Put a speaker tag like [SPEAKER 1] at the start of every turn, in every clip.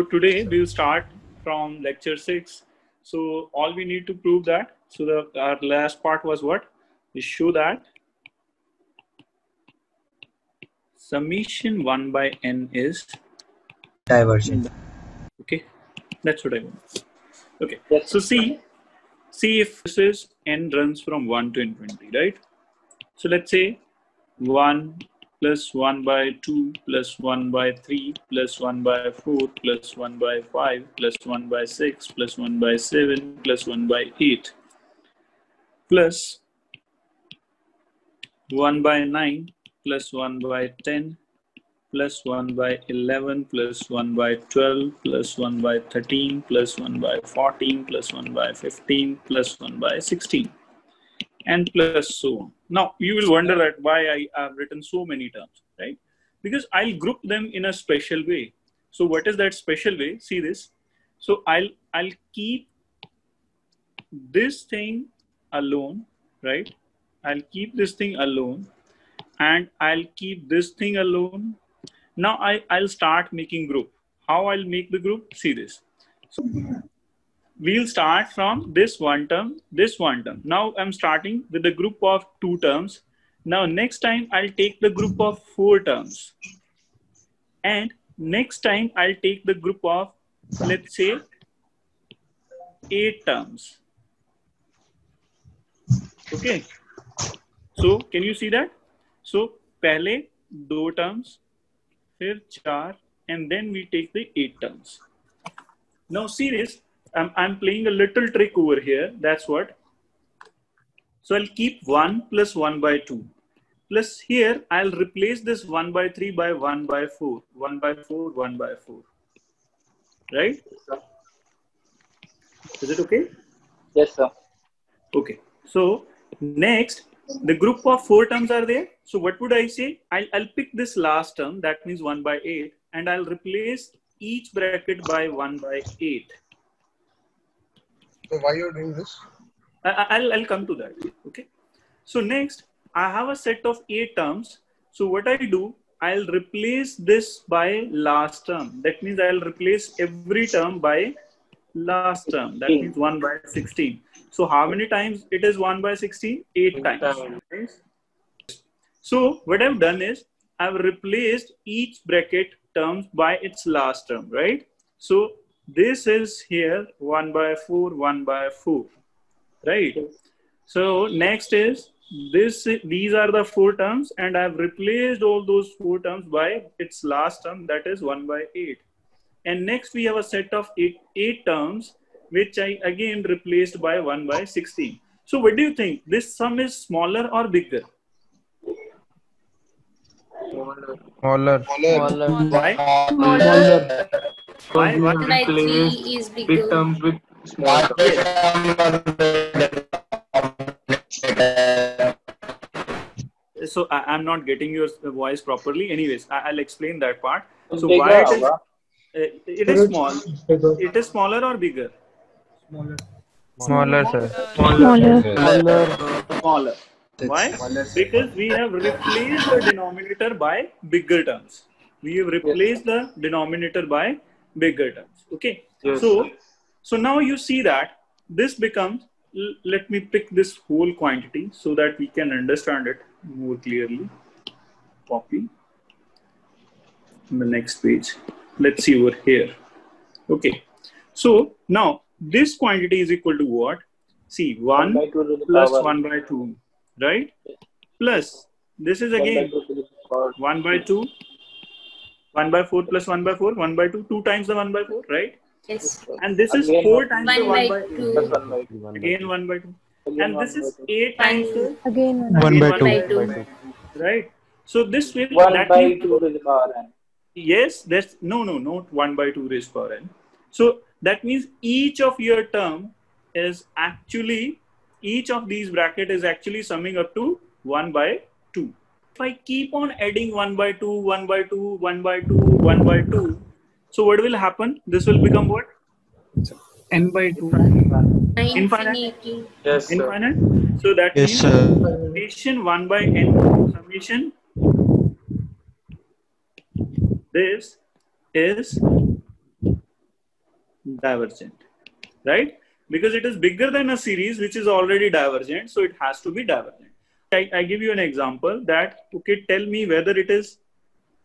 [SPEAKER 1] today we'll start from lecture 6. So all we need to prove that. So our last part was what? We show that summation 1 by n is
[SPEAKER 2] divergent.
[SPEAKER 1] Okay, that's what I want. Okay, yes. So see if this is n runs from 1 to infinity, right? So let's say 1 plus 1 by 2 plus 1 by 3 plus 1 by 4 plus 1 by 5 plus 1 by 6 plus 1 by 7 plus 1 by 8 plus 1 by 9 plus 1 by 10 plus 1 by 11 plus 1 by 12 plus 1 by 13 plus 1 by 14 plus 1 by 15 plus 1 by 16 and plus so on. Now you will wonder at why I have written so many terms, right? Because I'll group them in a special way. So what is that special way? See this. So I'll keep this thing alone, right? I'll keep this thing alone and I'll keep this thing alone. Now I'll start making group. How I'll make the group? See this. So we'll start from this one term, this one term. Now I'm starting with a group of 2 terms. Now next time I'll take the group of 4 terms. And next time I'll take the group of, let's say, 8 terms. Okay. So can you see that? So pehle 2 terms, फिर 4, and then we take the 8 terms. Now see this. I'm playing a little trick over here. That's what. So I'll keep 1 plus 1 by 2. Plus here, I'll replace this 1 by 3 by 1 by 4. 1 by 4, 1 by 4. Right? Is it okay?
[SPEAKER 3] Yes, sir.
[SPEAKER 1] Okay. So next, the group of 4 terms are there. So what would I say? I'll pick this last term. That means 1 by 8. And I'll replace each bracket by 1 by 8.
[SPEAKER 4] So why you're doing this?
[SPEAKER 1] I'll come to that. Okay. So next, I have a set of 8 terms. So what I do, I'll replace this by last term. That means I'll replace every term by last term. That means 1 by 16. So how many times it is 1 by 16? 8 times. Right? So what I've done is I've replaced each bracket terms by its last term, right? So this is here 1 by 4, 1 by 4, right? So next is this. These are the 4 terms, and I've replaced all those 4 terms by its last term, that is 1 by 8. And next we have a set of 8 terms, which I again replaced by 1 by 16. So what do you think? This sum is smaller or bigger?
[SPEAKER 5] Smaller.
[SPEAKER 1] Why?
[SPEAKER 6] Smaller.
[SPEAKER 1] Why?
[SPEAKER 6] By 3 is bigger.
[SPEAKER 5] Big terms with small terms.
[SPEAKER 1] So I'm not getting your voice properly. Anyways, I'll explain that part. So
[SPEAKER 3] Bigger,
[SPEAKER 1] why it is small? It is smaller or bigger?
[SPEAKER 5] Smaller, sir.
[SPEAKER 1] Smaller. Why? Because we have replaced the denominator by bigger terms. We have replaced the denominator by bigger terms. Okay.
[SPEAKER 5] Yes.
[SPEAKER 1] So now you see that this becomes, let me pick this whole quantity so that we can understand it more clearly. Copy. On the next page. Let's see over here. Okay. So now this quantity is equal to what? See, 1 plus 1 by 2, right? Plus, this is again 1 by 2, 1 by 4 plus 1 by 4, 1 by 2, 2 times the 1 by 4, right?
[SPEAKER 6] Yes.
[SPEAKER 1] And this is 4 times the
[SPEAKER 6] 1
[SPEAKER 1] 1 by 2. Again 1 by 2. And this is 8 times the
[SPEAKER 7] Again
[SPEAKER 5] 1 by
[SPEAKER 6] 2.
[SPEAKER 1] right? So this will
[SPEAKER 3] 1 by 2 to the power n.
[SPEAKER 1] Yes, that's not 1 by 2 raised power n. So that means each of your term is actually, each of these bracket is actually summing up to 1 by 2. If I keep on adding 1 by 2, 1 by 2, 1 by 2, 1 by 2, so what will happen? This will become what?
[SPEAKER 8] n by 2.
[SPEAKER 6] Infinity.
[SPEAKER 5] Yes, sir.
[SPEAKER 1] Infinite. So that
[SPEAKER 5] Yes,
[SPEAKER 1] means
[SPEAKER 5] sir.
[SPEAKER 1] summation 1 by n, summation this is divergent, right? Because it is bigger than a series which is already divergent, so it has to be divergent. I give you an example that, okay, tell me whether it is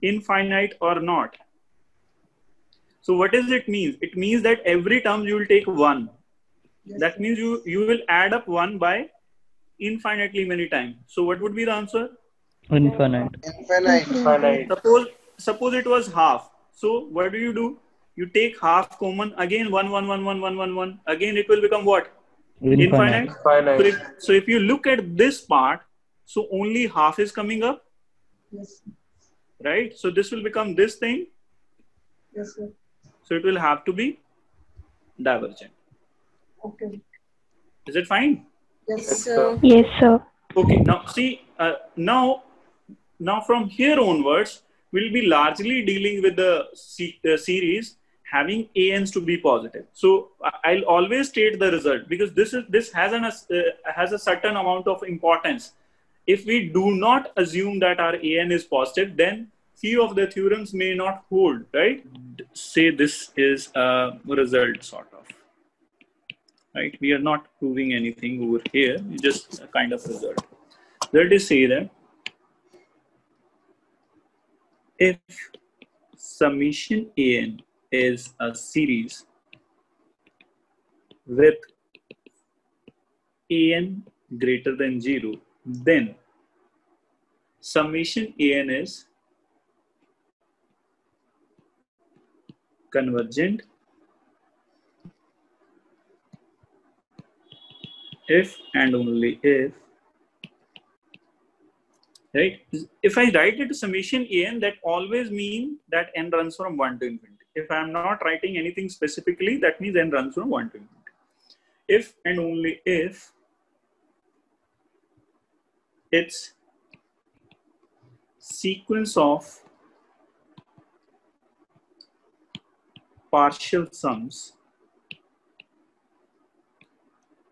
[SPEAKER 1] infinite or not. So what does it mean? It means that every term you will take 1. That means you will add up 1 by infinitely many times. So what would be the answer?
[SPEAKER 4] Infinite.
[SPEAKER 5] Infinite.
[SPEAKER 1] Suppose it was half. So what do? You take half common, again 1, 1, 1, 1, 1, 1, 1. Again it will become what? Infinite.
[SPEAKER 5] Infinite.
[SPEAKER 1] So if you look at this part, so only half is coming up.
[SPEAKER 8] Yes.
[SPEAKER 1] Right? So this will become this thing.
[SPEAKER 8] Yes, sir.
[SPEAKER 1] So it will have to be divergent.
[SPEAKER 8] Okay.
[SPEAKER 1] Is it fine?
[SPEAKER 6] Yes, sir.
[SPEAKER 7] Yes, sir.
[SPEAKER 1] Okay. Now see, now from here onwards, we'll be largely dealing with the series having ANs to be positive. So I'll always state the result because this has a certain amount of importance. If we do not assume that our AN is positive, then few of the theorems may not hold, right? Say this is a result sort of, right? We are not proving anything over here, just a kind of result. Let us say that if summation AN is a series with AN greater than 0, then summation AN is convergent if and only if, right? If I write it to summation AN, that always means that n runs from 1 to infinity. If I am not writing anything specifically, that means n runs from 1 to infinity. If and only if its sequence of partial sums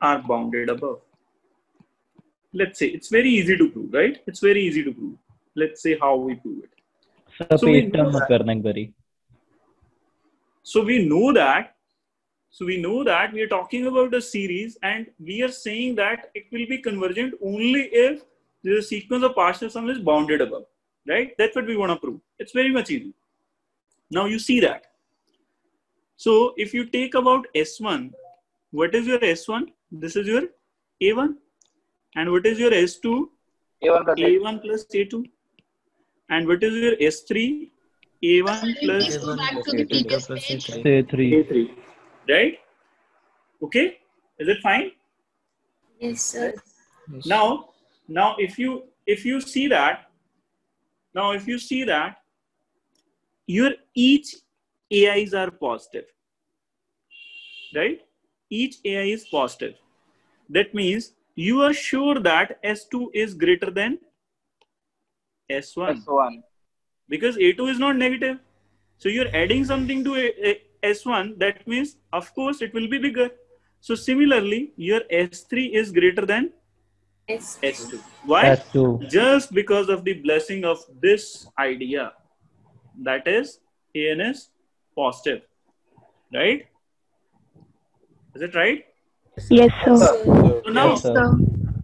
[SPEAKER 1] are bounded above. Let's say it's very easy to prove, right? It's very easy to prove. Let's say how we prove it. So we know that we are talking about a series and we are saying that it will be convergent only if the sequence of partial sums is bounded above, right? That's what we want to prove. It's very much easy. Now you see that. So if you take about S1, what is your S1? This is your A1. And what is your S2? A1 plus A2. And what is your S3? A1 plus A3. Right? Okay? Is it fine?
[SPEAKER 6] Yes, sir.
[SPEAKER 1] Now if you see that, your each AIs are positive, right? Each AI is positive. That means you are sure that S2 is greater than S1. Because A2 is not negative. So you're adding something to S1, that means of course it will be bigger. So similarly, your S3 is greater than S2. Why? S2. Just because of the blessing of this idea, that is AN is positive, right? Is it right?
[SPEAKER 7] Yes, sir.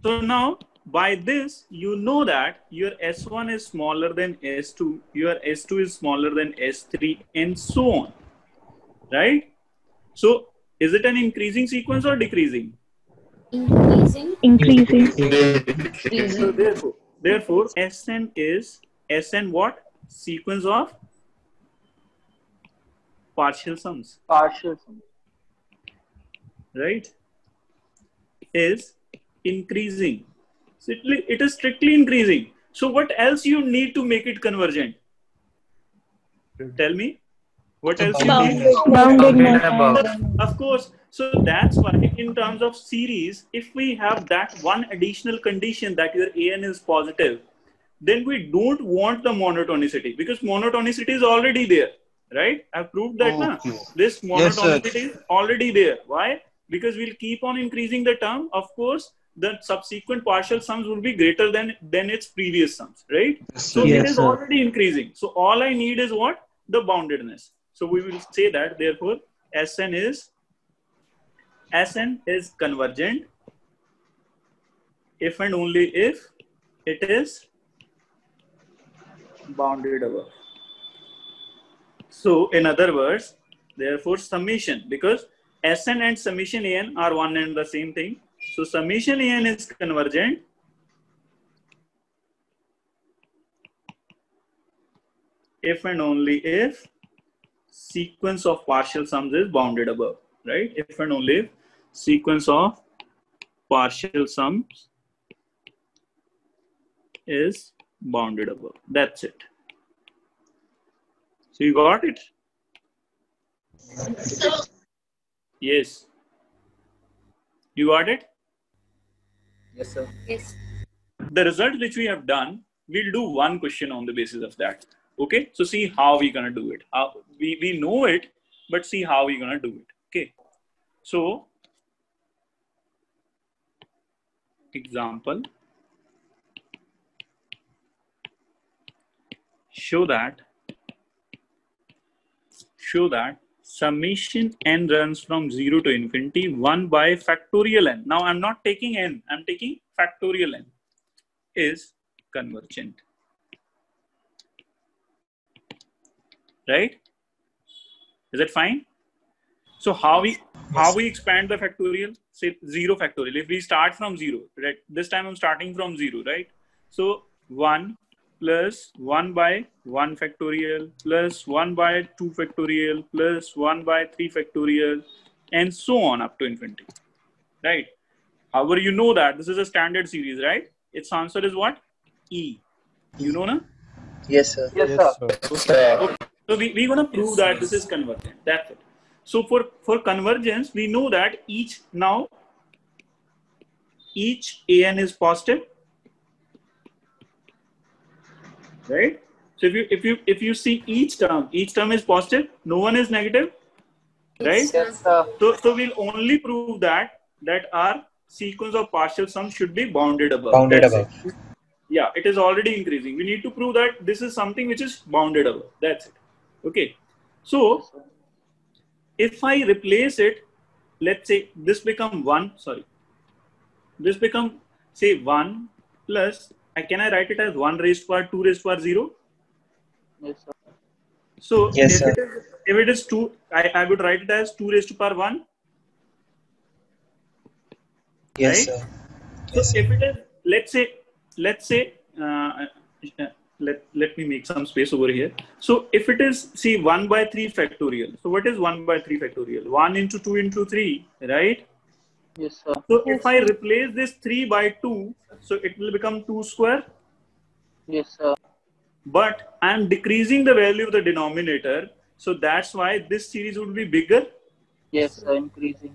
[SPEAKER 1] So now by this, you know that your S1 is smaller than S2, your S2 is smaller than S3, and so on, right? So is it an increasing sequence or decreasing?
[SPEAKER 7] Increasing.
[SPEAKER 1] So therefore Sn is Sn what? Sequence of partial sums. Right? Is increasing. So it is strictly increasing. So what else you need to make it convergent? Tell me. What else you need?
[SPEAKER 7] Boundedness.
[SPEAKER 1] Of course. So that's why in terms of series, if we have that one additional condition that your AN is positive, then we don't want the monotonicity because monotonicity is already there, right? I've proved that now. This monotonicity is already there. Why? Because we'll keep on increasing the term. Of course, the subsequent partial sums will be greater than its previous sums, right? So it is already increasing. So all I need is what? The boundedness. So we will say that therefore Sn is convergent if and only if it is bounded above. So in other words, therefore summation, because Sn and summation An are one and the same thing. So summation An is convergent if and only if sequence of partial sums is bounded above, right? If and only if sequence of partial sums is bounded above. That's it. So you got it? Yes. You got it?
[SPEAKER 3] Yes, sir.
[SPEAKER 6] Yes.
[SPEAKER 1] The result which we have done, we'll do one question on the basis of that. Okay, so see how we're gonna do it. We know it, but see how we're gonna do it. Okay, so example, show that summation n runs from 0 to infinity 1 by factorial n. Now I'm not taking n, I'm taking factorial n is convergent. Right? Is it fine? So how we expand the factorial? Say 0 factorial. If we start from 0, right? This time I'm starting from 0, right? So 1 plus 1 by 1 factorial plus 1 by 2 factorial plus 1 by 3 factorial and so on up to infinity, right? However, you know that this is a standard series, right? Its answer is what? E. You know, na?
[SPEAKER 2] Yes, sir.
[SPEAKER 3] Yes,
[SPEAKER 5] Yes,
[SPEAKER 3] sir.
[SPEAKER 5] sir.
[SPEAKER 1] Okay. So we're going to prove that this is convergent. That's it. So for convergence, we know that each an is positive, right? So if you see each term is positive, no one is negative, right?
[SPEAKER 3] Yes, sir.
[SPEAKER 1] So we'll only prove that our sequence of partial sums should be bounded above.
[SPEAKER 2] Bounded
[SPEAKER 1] That's
[SPEAKER 2] above.
[SPEAKER 1] it. Yeah, it is already increasing. We need to prove that this is something which is bounded above. That's it. Okay. So if I replace it, let's say this become 1, sorry. This become, say 1 plus, can I write it as 1 raised to power 2 raised to power 0?
[SPEAKER 3] Yes, sir.
[SPEAKER 1] So
[SPEAKER 2] Yes,
[SPEAKER 1] if
[SPEAKER 2] sir.
[SPEAKER 1] it is 2, I would write it as 2 raised to power 1.
[SPEAKER 2] Yes,
[SPEAKER 1] Right?
[SPEAKER 2] sir.
[SPEAKER 1] So
[SPEAKER 2] Yes, sir.
[SPEAKER 1] if it is, let's say, let me make some space over here. So if it is, see 1 by 3 factorial. So what is 1 by 3 factorial? 1 into 2 into 3, right?
[SPEAKER 3] Yes, sir.
[SPEAKER 1] So if I replace this 3 by 2, so it will become 2 square.
[SPEAKER 3] Yes, sir.
[SPEAKER 1] But I am decreasing the value of the denominator. So that's why this series would be bigger,
[SPEAKER 3] Yes, sir. Increasing.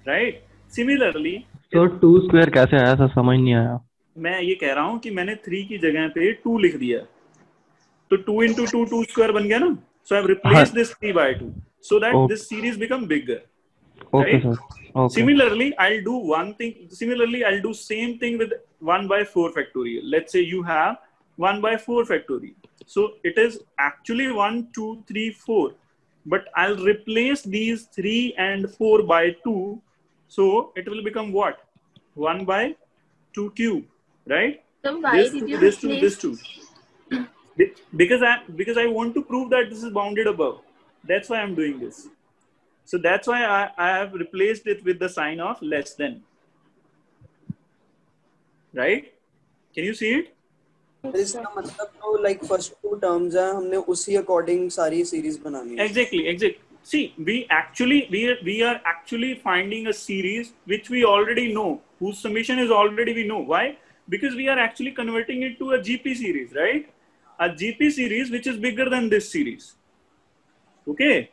[SPEAKER 1] right? Similarly,
[SPEAKER 4] तो 2 square कैसे आया था समझ नहीं आया.
[SPEAKER 1] मैं ये कह रहा हूं कि मैंने 3 की जगह पे 2 लिख दिया, तो 2 into 2 2 square बन गया ना. So I've replaced this 3 by 2 so that
[SPEAKER 4] Okay.
[SPEAKER 1] this series become bigger.
[SPEAKER 4] Okay,
[SPEAKER 1] Right?
[SPEAKER 4] sir. Okay.
[SPEAKER 1] Similarly, I'll do one thing. Similarly, I'll do same thing with 1 by 4 factorial. Let's say you have 1 by 4 factorial. So it is actually 1, 2, 3, 4. But I'll replace these 3 and 4 by 2. So it will become what? 1 by 2 cube, right?
[SPEAKER 6] So why
[SPEAKER 1] This
[SPEAKER 6] did
[SPEAKER 1] 2,
[SPEAKER 6] you
[SPEAKER 1] this 2,
[SPEAKER 6] replace?
[SPEAKER 1] this 2. Because I want to prove that this is bounded above. That's why I'm doing this. So that's why I have replaced it with the sign of less than. Right? Can you see it?
[SPEAKER 9] इसका मतलब तो like first two terms है, हमने उसी according सारी series बनानी है.
[SPEAKER 1] Exactly. See, we are actually finding a series which we already know, whose summation is already we know. Why? Because we are actually converting it to a GP series, right? A GP series which is bigger than this series. Okay?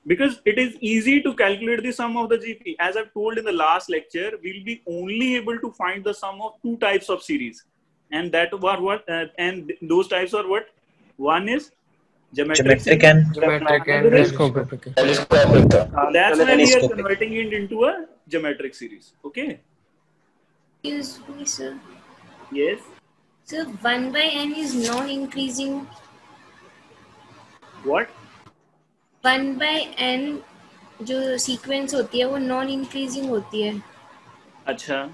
[SPEAKER 1] Because it is easy to calculate the sum of the GP. As I've told in the last lecture, we'll be only able to find the sum of 2 types of series. And that were what? And those types are what? One is geometric
[SPEAKER 2] and
[SPEAKER 5] Geometric and
[SPEAKER 4] Telescopic.
[SPEAKER 5] telescopic.
[SPEAKER 1] That's why we are
[SPEAKER 2] Telescopic.
[SPEAKER 1] converting it into a geometric series. Okay?
[SPEAKER 6] Excuse me, sir.
[SPEAKER 1] Yes.
[SPEAKER 6] So 1 by n is not increasing.
[SPEAKER 1] What?
[SPEAKER 6] 1 by n जो sequence होती है वो non increasing होती है,
[SPEAKER 1] अच्छा,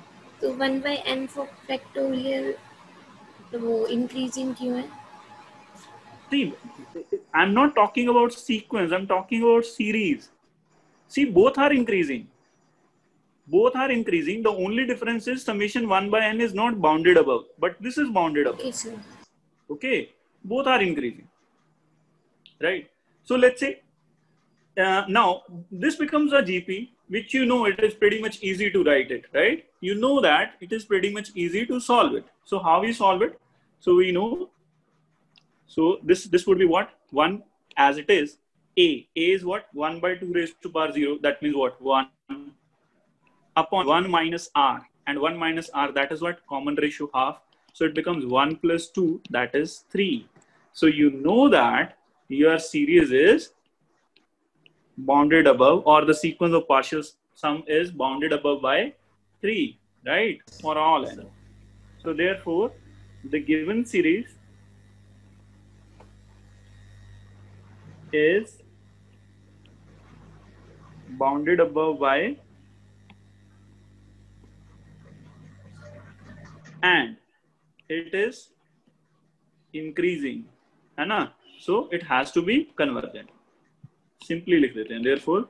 [SPEAKER 6] तो 1/n factorial तो वो इंक्रीजिंग क्यों है?
[SPEAKER 1] see, I'm not talking about sequence, I'm talking about series. See, both are increasing. Both are increasing. The only difference is summation 1/n is not bounded above, but this is bounded above.
[SPEAKER 6] Okay, sir.
[SPEAKER 1] Okay, both are increasing, right? So let's say now this becomes a GP, which you know it is pretty much easy to write it, right? You know that it is pretty much easy to solve it. So how we solve it? So we know. So this would be what? 1 as it is. A is what? 1/2 raised to power 0. That means what? 1 upon 1 minus r, and 1 minus r, that is what? Common ratio half. So it becomes 1 plus 2, that is 3. So you know that your series is bounded above, or the sequence of partial sum is bounded above by 3, right? For all n. So therefore, the given series is bounded above by and it is increasing, है ना? So it has to be convergent. Simply लिख देते हैं. Therefore,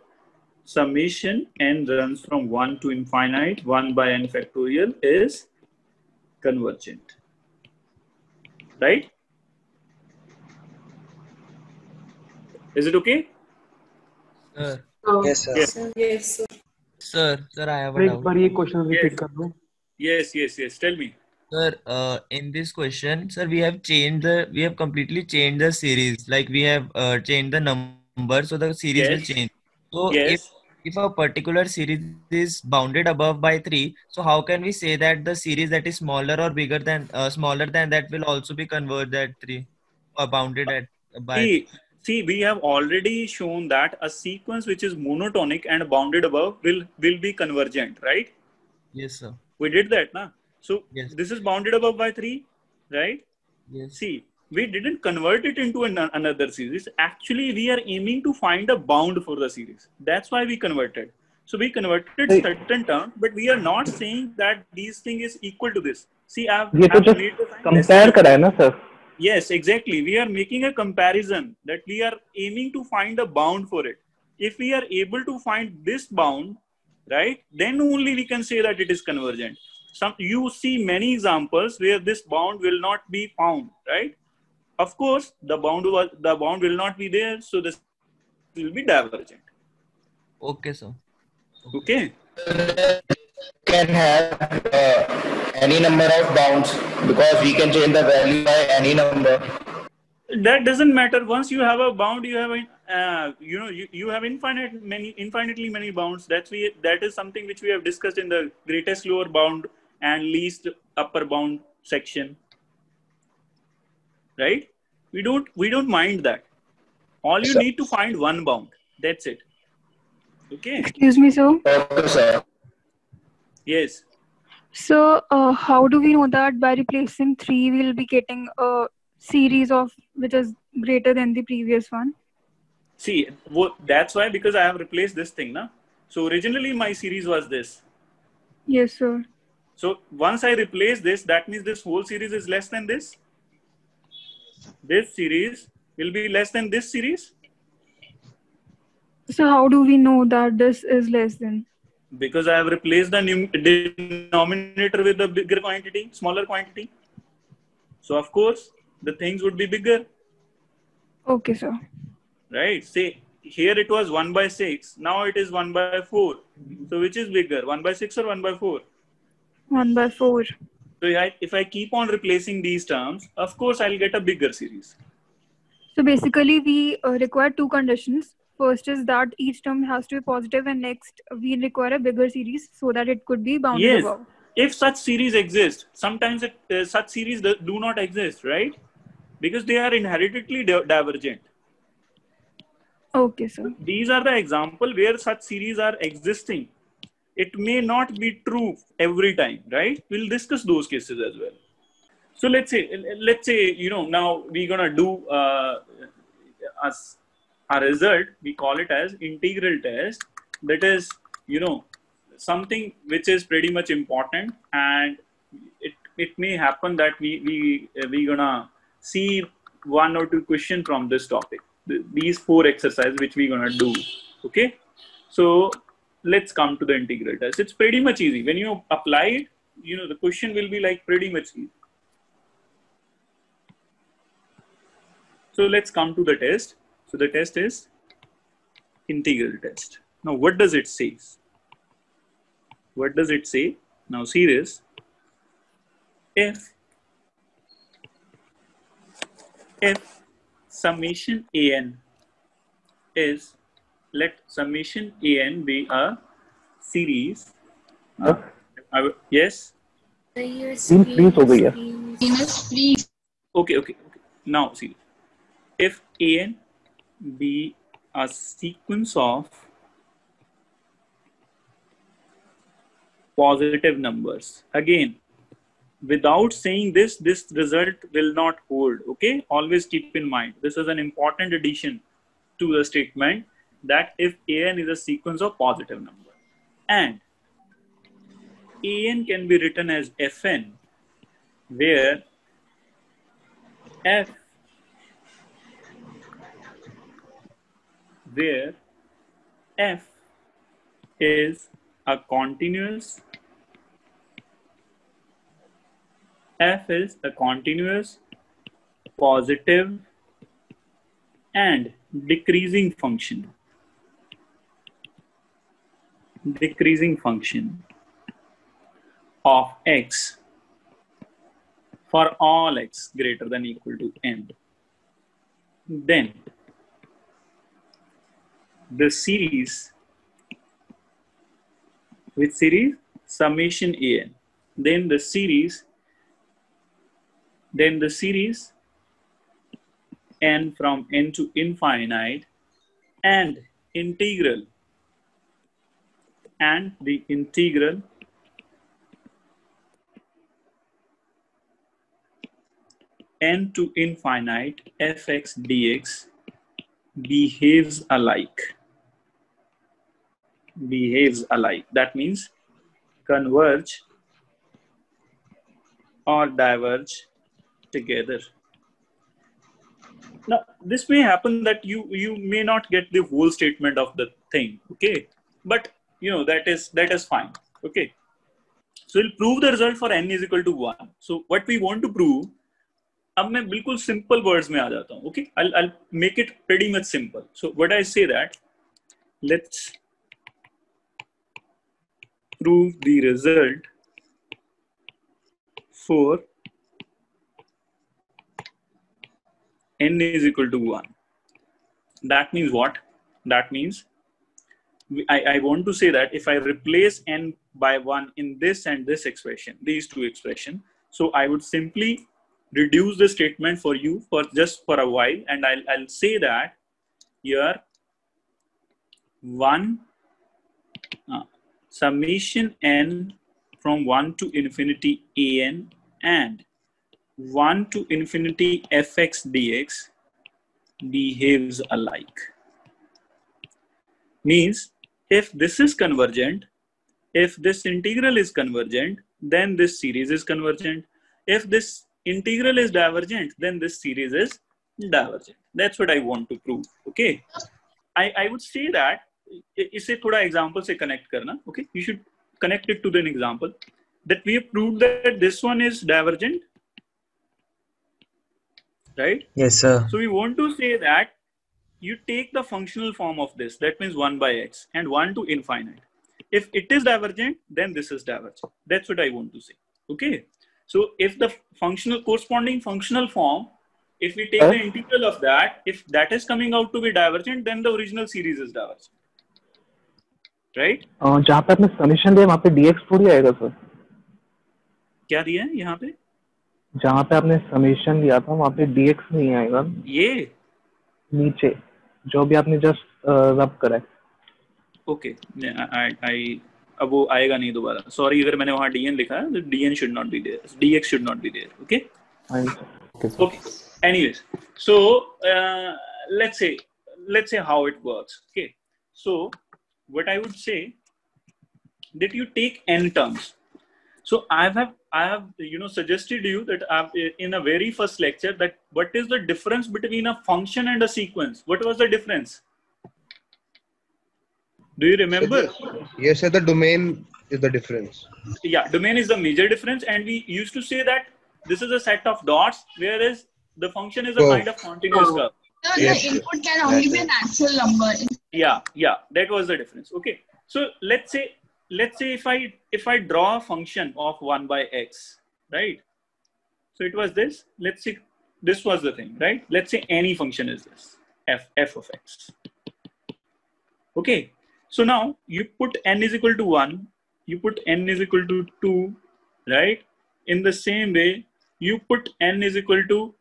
[SPEAKER 1] summation n runs from 1 to infinite, 1/n factorial is convergent, right? Is it okay?
[SPEAKER 4] Sir,
[SPEAKER 2] Yes, sir.
[SPEAKER 1] Yes.
[SPEAKER 8] Yes, sir.
[SPEAKER 4] sir, I have a
[SPEAKER 10] एक
[SPEAKER 4] doubt.
[SPEAKER 10] बार ये question
[SPEAKER 1] Yes.
[SPEAKER 10] Repeat कर दो.
[SPEAKER 1] Yes. Tell me.
[SPEAKER 4] Sir, in this question, sir, we have completely changed the series. Like we have changed the number, so the series will
[SPEAKER 1] Yes.
[SPEAKER 4] change. So
[SPEAKER 1] Yes.
[SPEAKER 4] if a particular series is bounded above by 3, so how can we say that the series that is smaller or bigger than smaller than that will also be converged at 3 or bounded at by?
[SPEAKER 1] See, we have already shown that a sequence which is monotonic and bounded above will be convergent, right?
[SPEAKER 4] Yes, sir.
[SPEAKER 1] We did that, na? So
[SPEAKER 4] Yes.
[SPEAKER 1] this is bounded above by 3, right?
[SPEAKER 4] Yes.
[SPEAKER 1] See, we didn't convert it into another series. Actually, we are aiming to find a bound for the series. That's why we converted. So we converted certain term, but we are not saying that these thing is equal to this. See, I've
[SPEAKER 10] ये तो
[SPEAKER 1] made
[SPEAKER 10] just
[SPEAKER 1] the sign
[SPEAKER 10] compare करा है ना sir.
[SPEAKER 1] Yes, exactly. We are making a comparison that we are aiming to find a bound for it. If we are able to find this bound, right, then only we can say that it is convergent. You see many examples where this bound will not be found, right? Of course, the bound will not be there, so this will be divergent.
[SPEAKER 4] Okay, sir.
[SPEAKER 1] Okay.
[SPEAKER 5] Can have any number of bounds because we can change the value by any number.
[SPEAKER 1] That doesn't matter. Once you have a bound, you have you have infinitely many bounds. That is something which we have discussed in the greatest lower bound and least upper bound section, right? We don't mind that. All you need to find one bound. That's it. Okay.
[SPEAKER 7] Excuse me, sir.
[SPEAKER 5] Okay, sir.
[SPEAKER 1] Yes.
[SPEAKER 7] So, how do we know that by replacing 3, we'll be getting a series of which is greater than the previous one?
[SPEAKER 1] See, that's why, because I have replaced this thing, na? So originally my series was this.
[SPEAKER 7] Yes, sir.
[SPEAKER 1] So once I replace this, that means this whole series is less than this. This series will be less than this series.
[SPEAKER 7] So, how do we know that this is less than?
[SPEAKER 1] Because I have replaced the denominator with the bigger quantity, smaller quantity. So of course, the things would be bigger.
[SPEAKER 7] Okay, sir.
[SPEAKER 1] Right? Say, here it was 1/6. Now it is 1/4. So which is bigger, 1/6 or 1/4?
[SPEAKER 7] 1/4.
[SPEAKER 1] So if I keep on replacing these terms, of course, I'll get a bigger series.
[SPEAKER 7] So basically, we require two conditions. First is that each term has to be positive, and next we require a bigger series so that it could be bounded
[SPEAKER 1] Yes.
[SPEAKER 7] above.
[SPEAKER 1] If such series exist, sometimes such series do not exist, right? Because they are inherently divergent.
[SPEAKER 7] Okay, sir.
[SPEAKER 1] These are the example where such series are existing. It may not be true every time, right? We'll discuss those cases as well. So let's say, now we're gonna do a result, we call it as integral test. That is, you know, something which is pretty much important, and it may happen that we gonna see 1 or 2 questions from this topic. These 4 exercises which we gonna do. Okay, so let's come to the integral test. It's pretty much easy. When you apply it, you know, the question will be like pretty much easy. So let's come to the test. So the test is integral test. Now, what does it say? What does it say? Now, see this. If summation an is, let summation an be a series. Yes?
[SPEAKER 6] Please
[SPEAKER 10] हो गई है.
[SPEAKER 6] please.
[SPEAKER 1] Okay. Now, see. If an be a sequence of positive numbers, again, without saying this result will not hold. Okay, always keep in mind, this is an important addition to the statement, that if an is a sequence of positive number, and an can be written as fn, where f is a continuous positive and decreasing function of x for all x greater than equal to n, then the series, which series? Summation an. Then the series n from n to infinite, and the integral n to infinite fx dx behaves alike. That means converge or diverge together. Now, this may happen that you may not get the whole statement of the thing, okay? But you know, that is fine, okay? So we'll prove the result for n is equal to 1. So what we want to prove, अब मैं बिल्कुल simple words में आ जाता हूँ, okay? I'll make it pretty much simple. So what I say that, let's prove the result for n is equal to 1. That means what? That means I want to say that if I replace n by 1 in this and this expression, these two expressions, so I would simply reduce the statement for you for just for a while, and I'll say that here 1 summation n from 1 to infinity an and 1 to infinity fx dx behaves alike. Means if this is convergent, if this integral is convergent, then this series is convergent. If this integral is divergent, then this series is divergent. That's what I want to prove. Okay, I would say that इसे थोड़ा example से connect करना. Okay, you should connect it to an example that we have proved that this one is divergent, right?
[SPEAKER 2] Yes, sir.
[SPEAKER 1] So we want to say that you take the functional form of this, that means 1 by x and 1 to infinite. If it is divergent, then this is divergent. That's what I want to say. Okay. So if the corresponding functional form, if we take the integral of that, if that is coming out to be divergent, then the original series is divergent. Right?
[SPEAKER 10] जहाँ पे आपने summation दिया वहाँ पे dx थोड़ी आएगा sir.
[SPEAKER 1] क्या दिया है यहाँ पे?
[SPEAKER 10] जहाँ पे आपने समेशन दिया था वहाँ पे dx नहीं आएगा.
[SPEAKER 1] ये
[SPEAKER 10] नीचे जो भी आपने जस्ट रब करा है.
[SPEAKER 1] ओके, अब वो आएगा नहीं दोबारा. सॉरी, अगर मैंने वहाँ dn लिखा है तो dn should not be there, dx should not be there. Okay.
[SPEAKER 10] Okay.
[SPEAKER 1] Anyways, so let's say let's say how it works. Okay, so what I would say that you take n terms. So I have suggested you that in a very first lecture that what is the difference between a function and a sequence? What was the difference? Do you remember?
[SPEAKER 11] Yes, sir. The domain is the difference.
[SPEAKER 1] Yeah, domain is the major difference, and we used to say that this is a set of dots, whereas the function is a kind of continuous curve.
[SPEAKER 12] Yes, the input can only be a natural number.
[SPEAKER 1] Yeah, that was the difference. Okay, so let's say if I draw a function of 1 by x, right? So it was this. Let's say this was the thing, right? Let's say any function is this f of x. Okay, so now you put n is equal to 1, you put n is equal to 2, right? In the same way, you put n is equal to,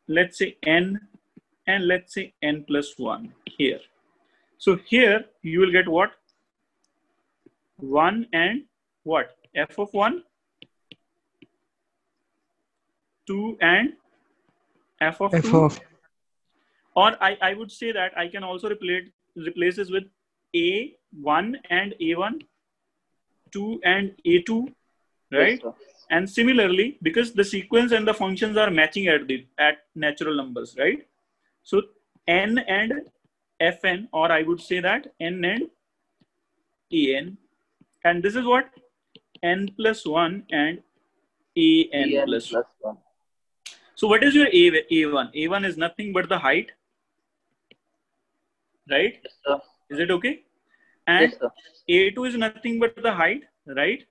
[SPEAKER 1] let's say n, and let's say n plus 1 here. So here you will get what? 1 and what? F of 1, 2 and f of 2. Or I would say that I can also replace this with A1 and A1, 2 and A2, right? Yes, and similarly, because the sequence and the functions are matching at natural numbers, right? So n and fn, or I would say that n and an, and this is what? N plus 1 and an plus 1. So what is your A1? A1 is nothing but the height, right? Yes, sir. Is it okay? And yes, A2 is nothing but the height, right?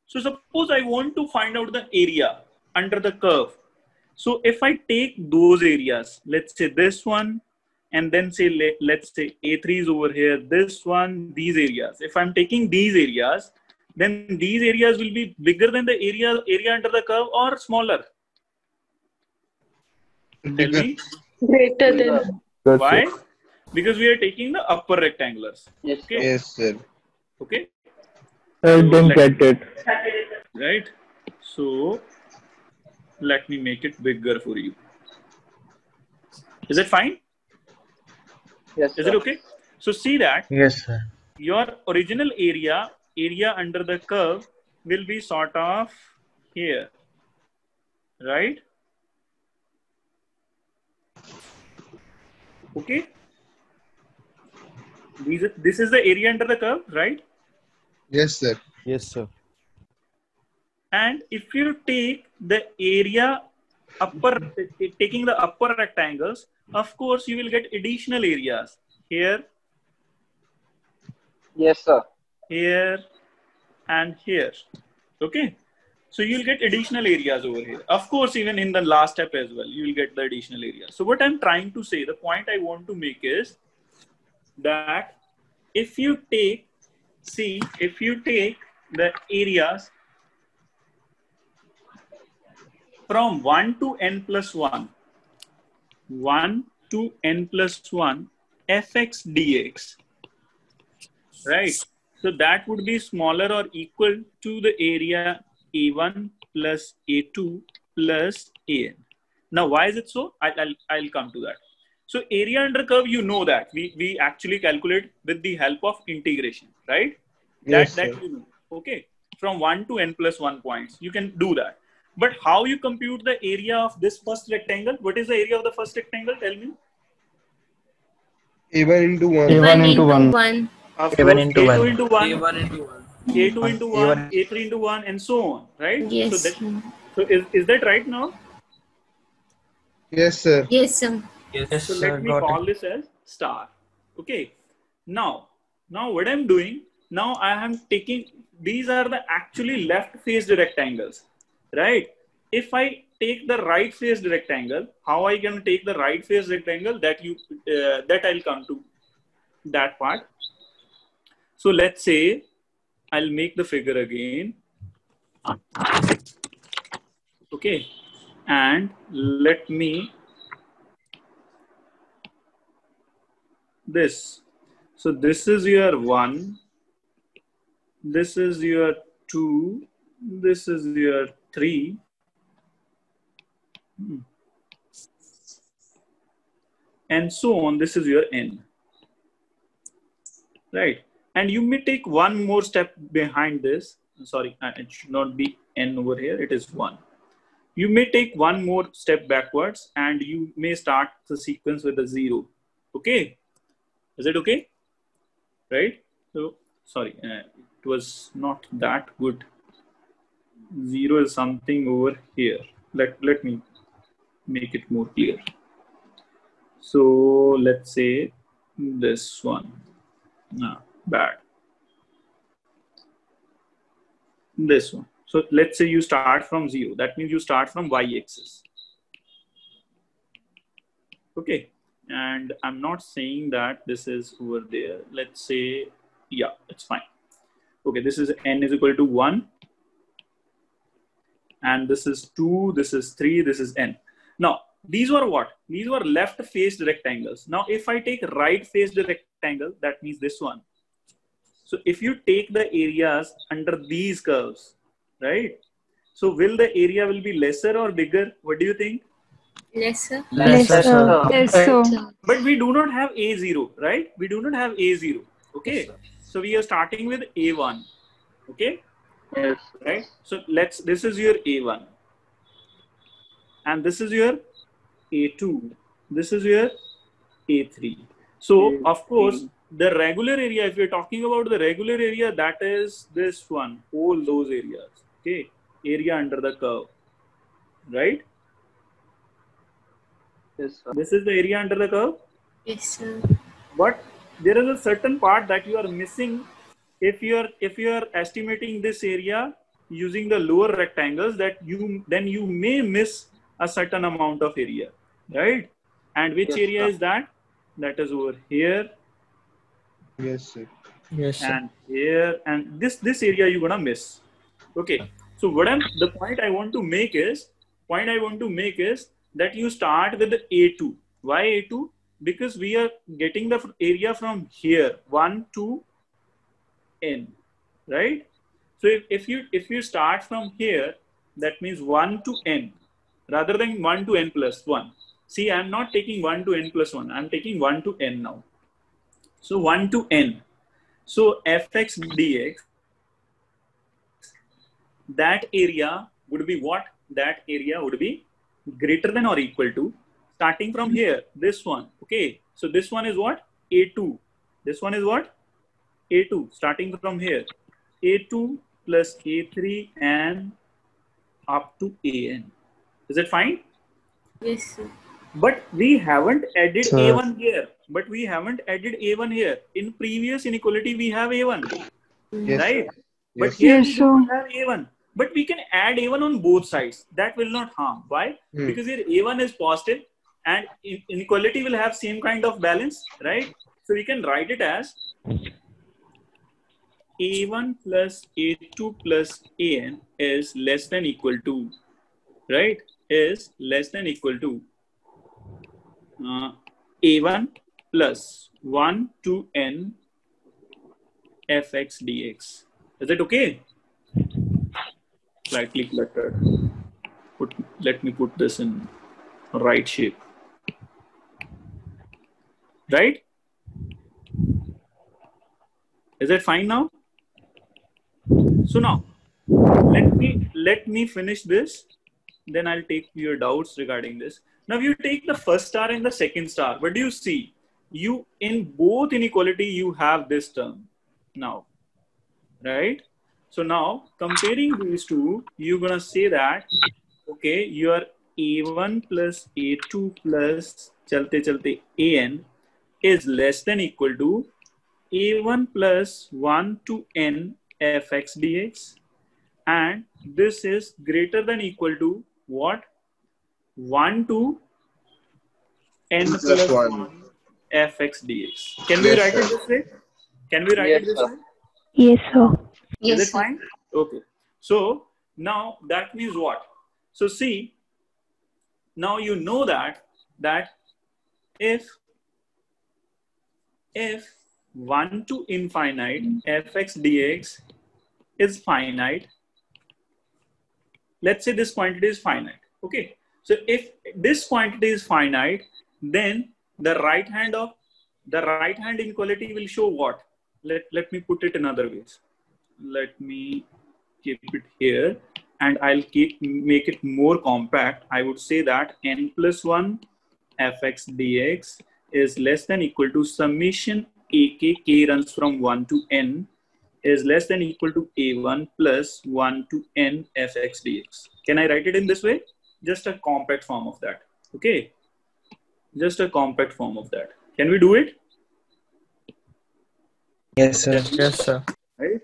[SPEAKER 1] So suppose I want to find out the area under the curve. So if I take those areas, let's say this one, and then say, let's say A3 is over here, this one, these areas. If I'm taking these areas, then these areas will be bigger than the area under the curve or smaller? Tell me.
[SPEAKER 12] Greater than.
[SPEAKER 1] Why? Because we are taking the upper rectangulars.
[SPEAKER 11] Yes, okay? Yes, sir.
[SPEAKER 1] Okay.
[SPEAKER 10] I didn't get it.
[SPEAKER 1] Right. So let me make it bigger for you. Is it fine? Yes. Is it okay? So see that.
[SPEAKER 2] Yes, sir.
[SPEAKER 1] Your original area under the curve will be sort of here, right? Okay. This is the area under the curve, right?
[SPEAKER 11] Yes, sir.
[SPEAKER 13] Yes, sir.
[SPEAKER 1] And if you take the area taking the upper rectangles, of course you will get additional areas here. Yes, sir. Here and here. Okay. So you'll get additional areas over here. Of course, even in the last step as well, you will get the additional areas. So what I'm trying to say, the point I want to make is that if you take the areas from 1 to n plus 1, 1 to n plus 1, fx dx, right? So that would be smaller or equal to the area A1 plus A2 plus AN. Now, why is it so? I'll come to that. So area under curve, you know that we actually calculate with the help of integration, right?
[SPEAKER 11] Yes,
[SPEAKER 1] that you know. Okay. From 1 to n plus 1 points, you can do that. But how you compute the area of this first rectangle? What is the area of the first rectangle? Tell me.
[SPEAKER 11] A1 into 1.
[SPEAKER 2] A1 into 1.
[SPEAKER 1] A1 into 1.
[SPEAKER 2] A2 into 1.
[SPEAKER 1] A1 into 1. A2 into 1. A3 into 1, and so on, right?
[SPEAKER 6] Yes.
[SPEAKER 1] So is that right now?
[SPEAKER 11] Yes, sir.
[SPEAKER 6] Yes, sir.
[SPEAKER 13] Yes,
[SPEAKER 1] so let me call this as star. Okay. Now what I'm doing, now I am taking, these are the actually left faced rectangles, right? If I take the right faced rectangle, how I can take the right faced rectangle, that I'll come to that part. So let's say I'll make the figure again. Okay. And let me this. So this is your 1. This is your 2. This is your 3. and so on. This is your n, right? And you may take one more step behind this. Sorry, it should not be n over here. It is 1. You may take one more step backwards and you may start the sequence with a 0. Okay? Is it okay? Right? So, sorry, it was not that good. 0 is something over here. Let me make it more clear. So, let's say this one. No, bad. This one. So let's say you start from 0. That means you start from y-axis. Okay. And I'm not saying that this is over there. Let's say, yeah, it's fine. Okay, this is n is equal to 1. And this is 2, this is 3, this is n. Now, these were what? These were left-faced rectangles. Now, if I take right-faced rectangle, that means this one. So if you take the areas under these curves, right? So will the area will be lesser or bigger? What do you think?
[SPEAKER 6] Lesser.
[SPEAKER 7] Lesser.
[SPEAKER 1] But we do not have A0, right? We do not have A0. Okay. So we are starting with A1. Okay.
[SPEAKER 3] Yes.
[SPEAKER 1] Right. So this is your A1. And this is your A2. This is your A3. So of course, the regular area, if you're talking about the regular area, that is this one, all those areas. Okay. Area under the curve. Right?
[SPEAKER 3] Yes, sir.
[SPEAKER 1] This is the area under the curve.
[SPEAKER 6] Yes, sir.
[SPEAKER 1] But there is a certain part that you are missing if you are estimating this area using the lower rectangles, that then you may miss a certain amount of area, right? And which area is that? That is over here.
[SPEAKER 11] Yes, sir.
[SPEAKER 10] Yes, sir.
[SPEAKER 1] And here, and this area you're gonna miss. Okay. So the point I want to make is that you start with the A2. Why A2? Because we are getting the area from here, 1 to n, right? So if you start from here, that means 1 to n, rather than 1 to n plus 1. See, I'm not taking 1 to n plus 1. I'm taking 1 to n now. So 1 to n. So fx dx, that area would be what? That area would be greater than or equal to, starting from here, this one. Okay. So this one is what? A2. This one is what? A2, starting from here. A2 plus A3 and up to AN. Is it fine?
[SPEAKER 6] Yes, sir.
[SPEAKER 1] But we haven't added
[SPEAKER 10] Sir.
[SPEAKER 1] A1 here. In previous inequality, we have A1.
[SPEAKER 11] Yes,
[SPEAKER 1] right?
[SPEAKER 11] sir.
[SPEAKER 1] But
[SPEAKER 11] Yes,
[SPEAKER 1] here
[SPEAKER 7] Yes,
[SPEAKER 1] we
[SPEAKER 7] sir.
[SPEAKER 1] don't have A1. But we can add A1 on both sides. That will not harm. Why? Because here A1 is positive and inequality will have same kind of balance, right? So we can write it as A1 plus A2 plus AN is less than equal to, right? Is less than equal to A1 plus 1 to n fx dx. Is it okay? Slightly cluttered. Let me put this in right shape. Right? Is it fine now? So now, let me finish this. Then I'll take your doubts regarding this. Now you take the first star and the second star. What do you see? You in both inequality you have this term now, right? So now comparing these two, you're gonna say that okay, your A1 plus A2 plus chalte AN is less than equal to A1 plus 1 to n fx dx, and this is greater than equal to what? 1 to n plus 1 fx dx. Can we
[SPEAKER 11] Yes,
[SPEAKER 1] write
[SPEAKER 11] sir.
[SPEAKER 1] it this way? Can we write it this way?
[SPEAKER 12] Yes, sir.
[SPEAKER 1] Is it fine? Okay. So now that means what? So see, now you know that if 1 to infinite fx dx is finite, let's say this quantity is finite. Okay. So if this quantity is finite, then the right hand inequality will show what? Let me put it in other ways. Let me keep it here, and I'll make it more compact. I would say that n plus 1 fx dx is less than equal to summation ak, k runs from 1 to n, is less than equal to a1 plus 1 to n fx dx. Can I write it in this way? Just a compact form of that. Okay. Just a compact form of that. Can we do it?
[SPEAKER 2] Yes, sir.
[SPEAKER 4] Yes, sir.
[SPEAKER 1] Right?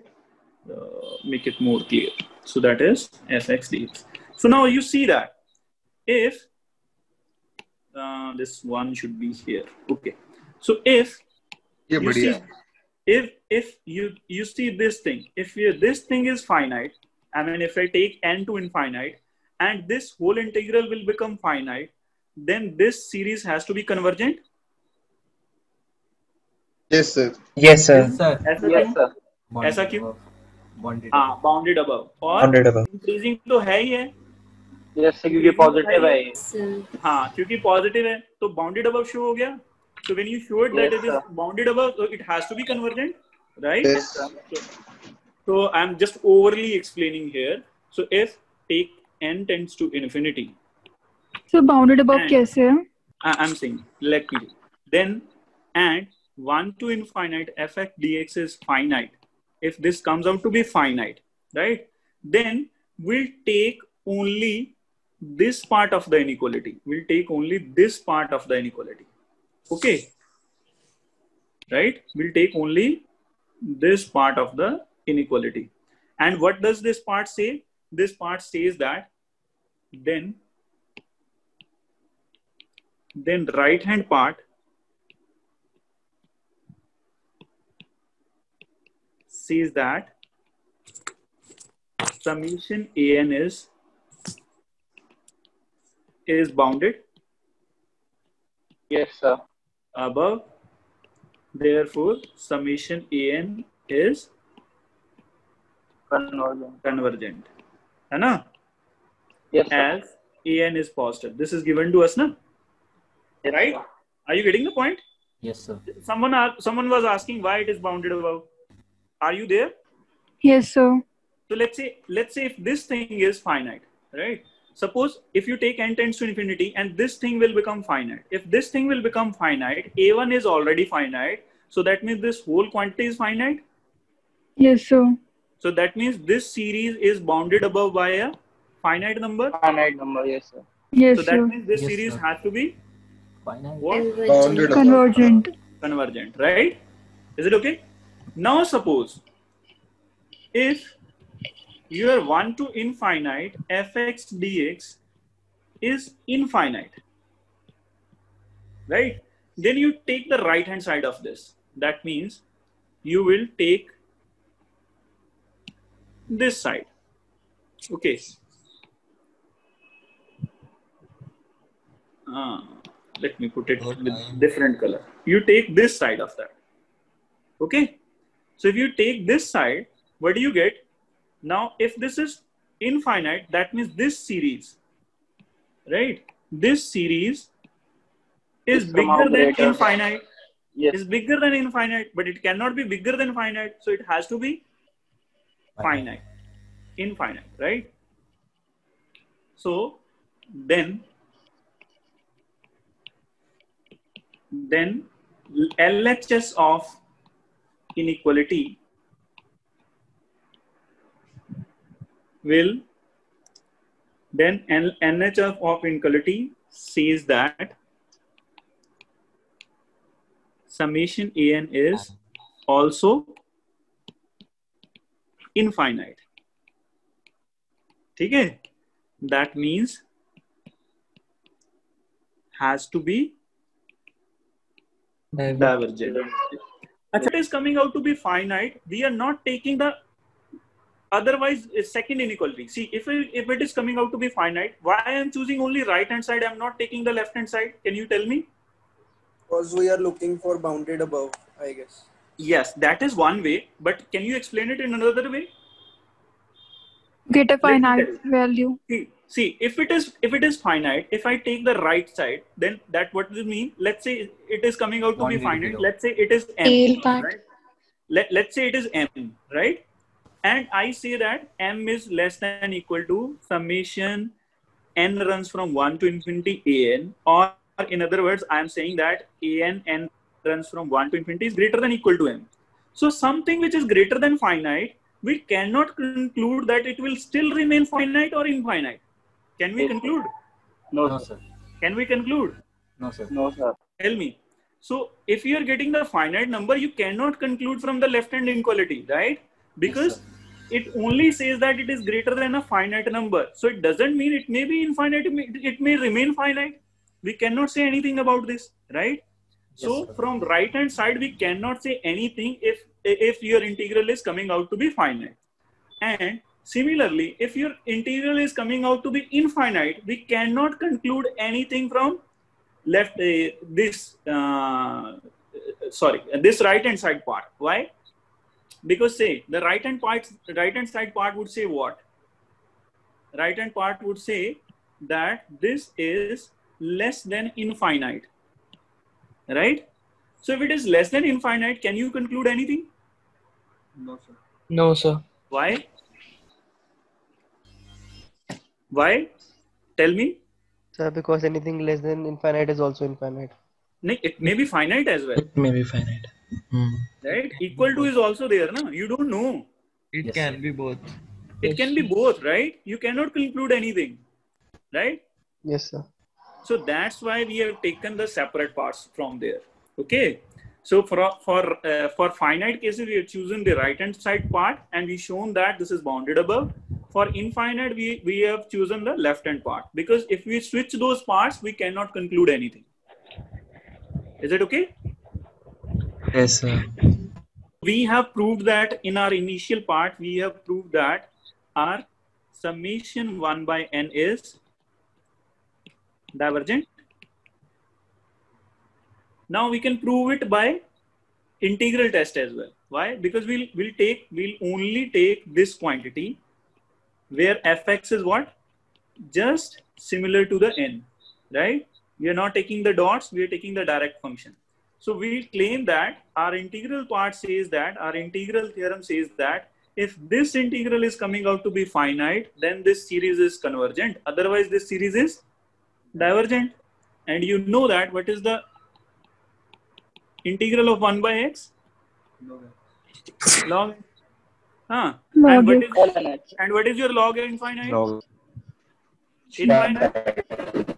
[SPEAKER 1] Make it more clear. So that is fx dx. So now you see that if this one should be here. Okay. So if you see, if you see this thing, if this thing is finite, I mean, if I take n to infinite and this whole integral will become finite, then this series has to be convergent.
[SPEAKER 11] Yes, sir.
[SPEAKER 2] Yes, sir.
[SPEAKER 3] Yes, sir.
[SPEAKER 1] ऐसा क्यों? Bounded above और
[SPEAKER 2] Bounded above.
[SPEAKER 1] Increasing तो है ही है.
[SPEAKER 3] Yes, sir, क्योंकि positive है ये.
[SPEAKER 1] हाँ, क्योंकि पॉजिटिव है तो बाउंडेड अबव शो हो गया. So when you showed that
[SPEAKER 3] Yes,
[SPEAKER 1] it is
[SPEAKER 3] sir.
[SPEAKER 1] bounded above, so it has to be convergent, right?
[SPEAKER 11] Yes.
[SPEAKER 1] So I'm just overly explaining here. So if take n tends to infinity,
[SPEAKER 7] So bounded above
[SPEAKER 1] And-
[SPEAKER 7] कैसे है?
[SPEAKER 1] I'm saying, let me. Then and 1 to infinite fx dx is finite. If this comes out to be finite, right? Then we'll take only this part of the inequality. We'll take only this part of the inequality. Okay. Right? We'll take only this part of the inequality. And what does this part say? This part says that then right hand part says that summation an is bounded
[SPEAKER 3] Yes, sir.
[SPEAKER 1] above, therefore summation an is convergent, है ना?
[SPEAKER 3] Yes, sir.
[SPEAKER 1] As an is positive. This is given to us, na?
[SPEAKER 3] Yes,
[SPEAKER 1] Right?
[SPEAKER 3] sir.
[SPEAKER 1] Are you getting the point?
[SPEAKER 13] Yes, sir.
[SPEAKER 1] Someone was asking why it is bounded above. Are you there?
[SPEAKER 7] Yes, sir.
[SPEAKER 1] So let's say if this thing is finite, right? Suppose if you take n tends to infinity and this thing will become finite. If this thing will become finite, a1 is already finite. So that means this whole quantity is finite.
[SPEAKER 7] Yes, sir.
[SPEAKER 1] So that means this series is bounded above by a finite number.
[SPEAKER 3] Finite number, yes, sir.
[SPEAKER 7] Yes,
[SPEAKER 1] So that
[SPEAKER 7] sir.
[SPEAKER 1] means this
[SPEAKER 13] Yes,
[SPEAKER 1] series
[SPEAKER 13] sir.
[SPEAKER 1] has to be
[SPEAKER 13] Finite.
[SPEAKER 1] what?
[SPEAKER 11] Bounded above.
[SPEAKER 7] Convergent.
[SPEAKER 1] Convergent, right? Is it okay? Now suppose if your 1 to infinite fx dx is infinite, right? Then you take the right hand side of this. That means you will take this side. Okay. Let me put it with different color. You take this side of that. Okay. So if you take this side, what do you get? Now, if this is infinite, that means this series, right? This series is
[SPEAKER 3] Is somehow
[SPEAKER 1] bigger than
[SPEAKER 3] greater than-
[SPEAKER 1] infinite.
[SPEAKER 3] Yes.
[SPEAKER 1] Is bigger than infinite, but it cannot be bigger than finite. So it has to be finite, infinite, right? So then LHS of inequality will then NHF of inequality says that summation an is also infinite. ठीक है? That means has to be divergent. If it is coming out to be finite, we are not taking the otherwise second inequality. See, if it is coming out to be finite, why I am choosing only right hand side? I am not taking the left hand side. Can you tell me?
[SPEAKER 9] Because we are looking for bounded above, I guess.
[SPEAKER 1] Yes, that is one way. But can you explain it in another way?
[SPEAKER 7] Get a
[SPEAKER 1] Let me
[SPEAKER 7] finite
[SPEAKER 1] tell you.
[SPEAKER 7] value.
[SPEAKER 1] see, if it is finite, if I take the right side, then that what does it mean? Let's say it is coming out to be finite. Let's say it is m,
[SPEAKER 12] Tail part.
[SPEAKER 1] right? Let's say it is m, right? And I say that m is less than equal to summation n runs from 1 to infinity an, or in other words, I am saying that n runs from 1 to infinity is greater than equal to m. So something which is greater than finite, we cannot conclude that it will still remain finite or infinite. Can we conclude?
[SPEAKER 3] No, sir.
[SPEAKER 1] Can we conclude?
[SPEAKER 3] No, sir. No, sir.
[SPEAKER 1] Tell me. So if you are getting the finite number, you cannot conclude from the left-hand inequality, right? Because it only says that it is greater than a finite number. So it doesn't mean it may be infinite, it may remain finite. We cannot say anything about this, right? So from right-hand side, we cannot say anything if your integral is coming out to be finite. And similarly, if your integral is coming out to be infinite, we cannot conclude anything from this right-hand side part. Why? Because say the right-hand side part would say what? Right-hand part would say that this is less than infinite, right? So if it is less than infinite, can you conclude anything?
[SPEAKER 3] No, sir.
[SPEAKER 10] No, sir.
[SPEAKER 1] Why? Why? Tell me.
[SPEAKER 2] Sir, because anything less than infinite is also infinite.
[SPEAKER 1] It may be finite as well.
[SPEAKER 13] It may be finite.
[SPEAKER 1] Right? Equal to is also there, no? You don't know.
[SPEAKER 4] It can be both.
[SPEAKER 1] It can be both, right? You cannot conclude anything, right?
[SPEAKER 2] Yes, sir.
[SPEAKER 1] So that's why we have taken the separate parts from there. Okay. So for finite cases, we have chosen the right-hand side part and we shown that this is bounded above. For infinite, we have chosen the left-hand part, because if we switch those parts, we cannot conclude anything. Is it okay?
[SPEAKER 13] Yes, sir.
[SPEAKER 1] We have proved that in our initial part, we have proved that our summation 1 by n is divergent. Now we can prove it by integral test as well. Why? Because we'll only take this quantity where fx is what? Just similar to the n, right? We are not taking the dots, we are taking the direct function. So we claim that our integral part says that, our integral theorem says that if this integral is coming out to be finite, then this series is convergent. Otherwise, this series is divergent. And you know that what is the integral of 1 by x? Log. And what is your log infinite?
[SPEAKER 3] Log.
[SPEAKER 1] Infinite.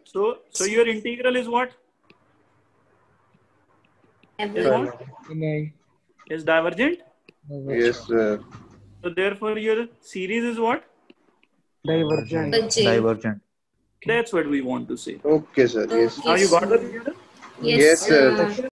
[SPEAKER 1] So your integral is what? Is divergent?
[SPEAKER 11] Yes, sir.
[SPEAKER 1] So therefore your series is what?
[SPEAKER 10] Divergent.
[SPEAKER 11] Divergent.
[SPEAKER 1] That's what we want to say.
[SPEAKER 11] Okay, sir. Yes.
[SPEAKER 1] Now you got the theorem?
[SPEAKER 11] Yes, sir.